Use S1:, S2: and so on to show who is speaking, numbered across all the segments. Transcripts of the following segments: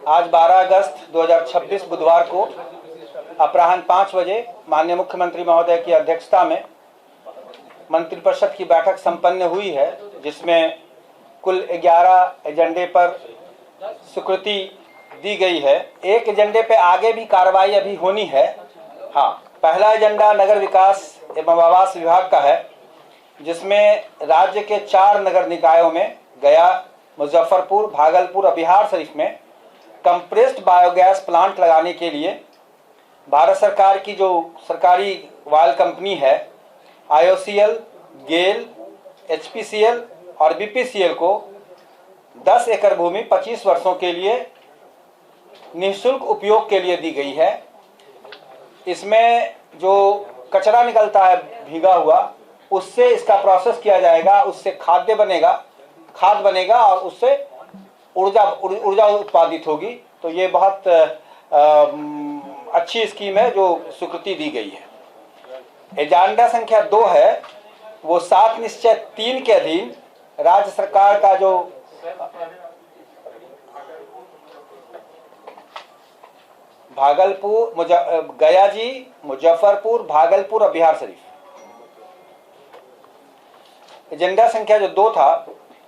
S1: आज 12 अगस्त 2026 बुधवार को अपराह्न 5 बजे माननीय मुख्यमंत्री महोदय की अध्यक्षता में मंत्रिपरिषद की बैठक संपन्न हुई है, जिसमें कुल 11 एजेंडे पर स्वीकृति दी गई है। एक एजेंडे पे आगे भी कार्रवाई अभी होनी है। हाँ, पहला एजेंडा नगर विकास एवं आवास विभाग का है, जिसमें राज्य के 4 नगर निकायों में गया, मुजफ्फरपुर, भागलपुर और बिहार शरीफ में कंप्रेस्ड बायोगैस प्लांट लगाने के लिए भारत सरकार की जो सरकारी वायल कंपनी है IOCL, गेल, HPCL और BPCL को 10 एकड़ भूमि 25 वर्षों के लिए निःशुल्क उपयोग के लिए दी गई है। इसमें जो कचरा निकलता है भीगा हुआ, उससे इसका प्रोसेस किया जाएगा, उससे खाद बनेगा और उससे ऊर्जा उत्पादित होगी। तो ये बहुत अच्छी स्कीम है जो स्वीकृति दी गई है। एजेंडा संख्या 2 है, वो 7 निश्चय 3 के अधीन राज्य सरकार का जो गया जी, मुजफ्फरपुर, भागलपुर और बिहार शरीफ। एजेंडा संख्या जो 2 था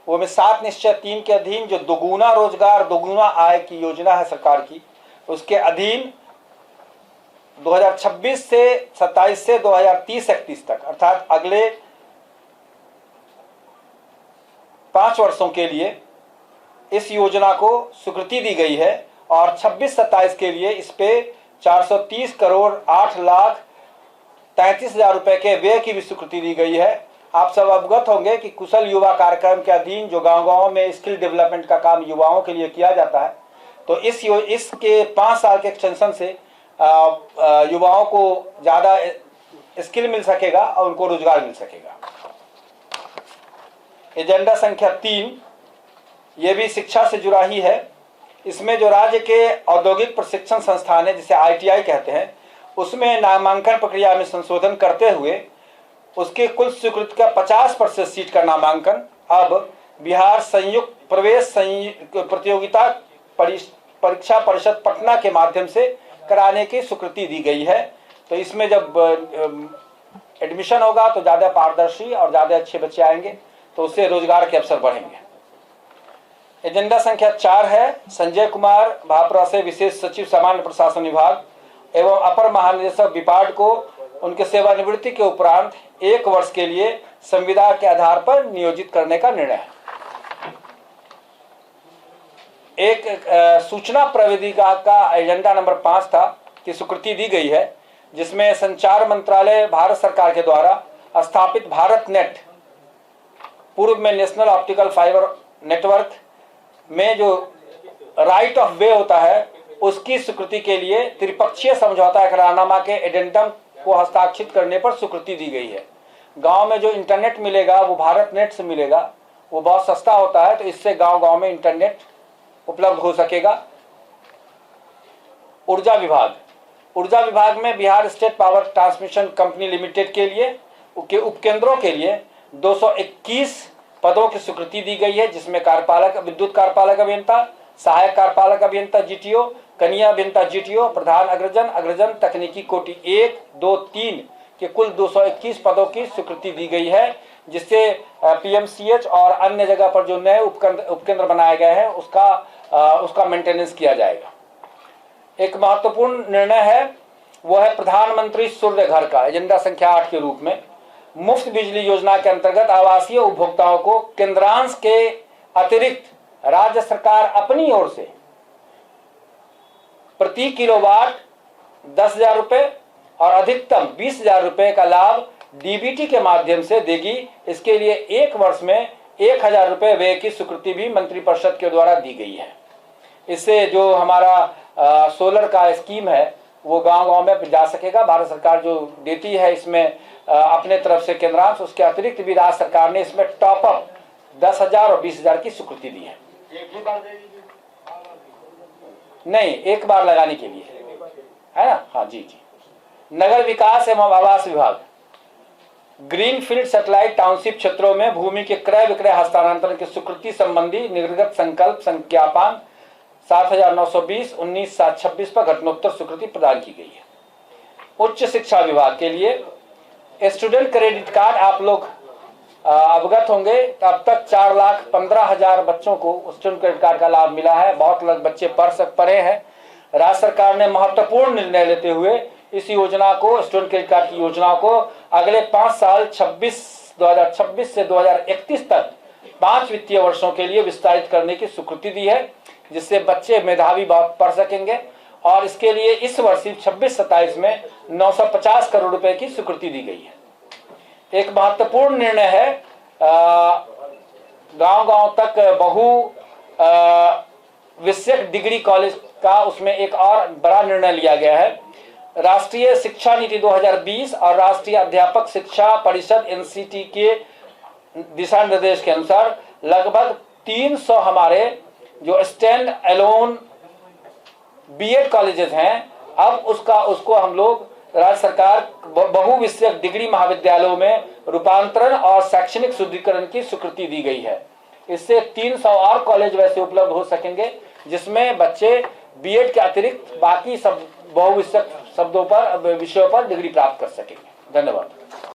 S1: वो में 7 निश्चय 3 के अधीन जो दोगुना रोजगार दोगुना आय की योजना है सरकार की, उसके अधीन 2026 से 27 से 2030-31 तक अर्थात अगले 5 वर्षों के लिए इस योजना को स्वीकृति दी गई है और 26-27 के लिए इस पे 430 करोड़ 8,33,000 रुपए के व्यय की भी स्वीकृति दी गई है। आप सब अवगत होंगे कि कुशल युवा कार्यक्रम के अधीन जो गांव-गांव में स्किल डेवलपमेंट का काम युवाओं के लिए किया जाता है, तो इसके 5 साल के एक्सटेंशन से युवाओं को ज़्यादा स्किल मिल सकेगा और उनको रोजगार मिल सकेगा। एजेंडा संख्या 3 ये भी शिक्षा से जुड़ा ही है। इसमें जो राज्य के औद्योगिक प्रशिक्षण संस्थान है, जिसे ITI कहते हैं, उसमें नामांकन प्रक्रिया में संशोधन करते हुए उसके कुल स्वीकृति का 50% सीट का नामांकन अब बिहार संयुक्त प्रवेश प्रतियोगिता परीक्षा परिषद पटना के माध्यम से कराने की स्वीकृति दी गई है। तो इसमें जब एडमिशन होगा तो ज़्यादा पारदर्शी और ज़्यादा अच्छे बच्चे आएंगे, तो उससे रोजगार के अवसर बढ़ेंगे। एजेंडा संख्या 4 है, संजय कुमार भापरा से विशेष सचिव सामान्य प्रशासन विभाग एवं अपर महानिदेशक विपाड को उनके सेवानिवृत्ति के उपरांत 1 वर्ष के लिए संविदा के आधार पर नियोजित करने का निर्णय है। एक सूचना प्रविधि का एजेंडा नंबर 5 था कि स्वीकृति दी गई है, जिसमें संचार मंत्रालय भारत सरकार के द्वारा स्थापित भारत नेट, पूर्व में नेशनल ऑप्टिकल फाइबर नेटवर्क में जो राइट ऑफ वे होता है, उसकी स्वीकृति के लिए त्रिपक्षीय समझौता करारनामा के एडेंडम को हस्ताक्षरित करने पर स्वीकृति दी गई है। गांव में जो इंटरनेट मिलेगा वो भारत नेट से मिलेगा, वो बहुत सस्ता होता है, तो इससे गांव-गांव में इंटरनेट उपलब्ध हो सकेगा। ऊर्जा विभाग में Bihar state power transmission company limited के लिए के उपकेंद्रों के लिए 221 पदों की स्वीकृति दी गई है, जिसमें विद्युत कार्यपालक अभियंता, सहायक कार्यपालक अभियंता GTO, कनिया अभियंता GTO, प्रधान अग्रजन तकनीकी कोटि 1, 2, 3 के कुल 221 पदों की स्वीकृति दी गई है, जिससे PMCH और अन्य जगह पर जो नए उपकेंद्र बनाए गए हैं उसका मेंटेनेंस किया जाएगा। एक महत्वपूर्ण निर्णय है, वो है प्रधानमंत्री सूर्य घर का, एजेंडा संख्या 8 के रूप में मुफ्त बिजली योजना के अंतर्गत आवासीय उपभोक्ताओं को केंद्रांश के अतिरिक्त राज्य सरकार अपनी ओर से प्रति किलोवाट 10,000 रुपए और अधिकतम 20,000 रुपए का लाभ DBT के माध्यम से देगी। इसके लिए 1 वर्ष में 1,000 रुपए व्यय की स्वीकृति भी मंत्रिपरिषद के द्वारा दी गई है। इससे जो हमारा सोलर का स्कीम है वो गांव-गांव में जा सकेगा। भारत सरकार जो देती है इसमें अपने तरफ से केंद्रांश, उसके अतिरिक्त भी राज्य सरकार ने इसमें टॉप अप 10,000 और 20,000 की स्वीकृति दी है। नहीं, एक बार लगाने के लिए है ना। हाँ जी। नगर विकास एवं आवास विभाग ग्रीनफील्ड सैटेलाइट टाउनशिप क्षेत्रों में भूमि के क्रय विक्रय हस्तांतरण की स्वीकृति संबंधी निर्गत संकल्प संज्ञापन 7,920, 19,726 पर घटनोत्तर स्वीकृति प्रदान की गई है। उच्च शिक्षा विभाग के लिए स्टूडेंट क्रेडिट कार्ड आप लोग अवगत होंगे। अब तक 4,15,000 बच्चों को स्टूडेंट क्रेडिट कार्ड का लाभ मिला है। बहुत लोग बच्चे पढ़े हैं। राज्य सरकार ने महत्वपूर्ण निर्णय लेते हुए इस योजना को, स्टूडेंट क्रेडिट कार्ड की योजना को अगले 5 साल 2026 से 2031 तक 5 वित्तीय वर्षों के लिए विस्तारित करने की स्वीकृति दी है, जिससे बच्चे मेधावी बहुत पढ़ सकेंगे। और इसके लिए इस वर्ष 26-27 में 950 करोड़ रुपए की स्वीकृति दी गई है। एक महत्वपूर्ण निर्णय है, गांव-गांव तक बहु विषयक डिग्री कॉलेज का, उसमें एक और बड़ा निर्णय लिया गया है। राष्ट्रीय शिक्षा नीति 2020 और राष्ट्रीय अध्यापक शिक्षा परिषद एनसीटी के दिशा निर्देश के अनुसार लगभग 300 हमारे जो स्टैंड अलोन बीएड कॉलेजेस हैं, अब उसको हम लोग राज्य सरकार बहुविषयक डिग्री महाविद्यालयों में रूपांतरण और शैक्षणिक सुदृढ़ीकरण की स्वीकृति दी गई है। इससे 300 और कॉलेज वैसे उपलब्ध हो सकेंगे, जिसमें बच्चे बीएड के अतिरिक्त बाकी सब बहुविषयक विषयों पर डिग्री प्राप्त कर सकेंगे। धन्यवाद।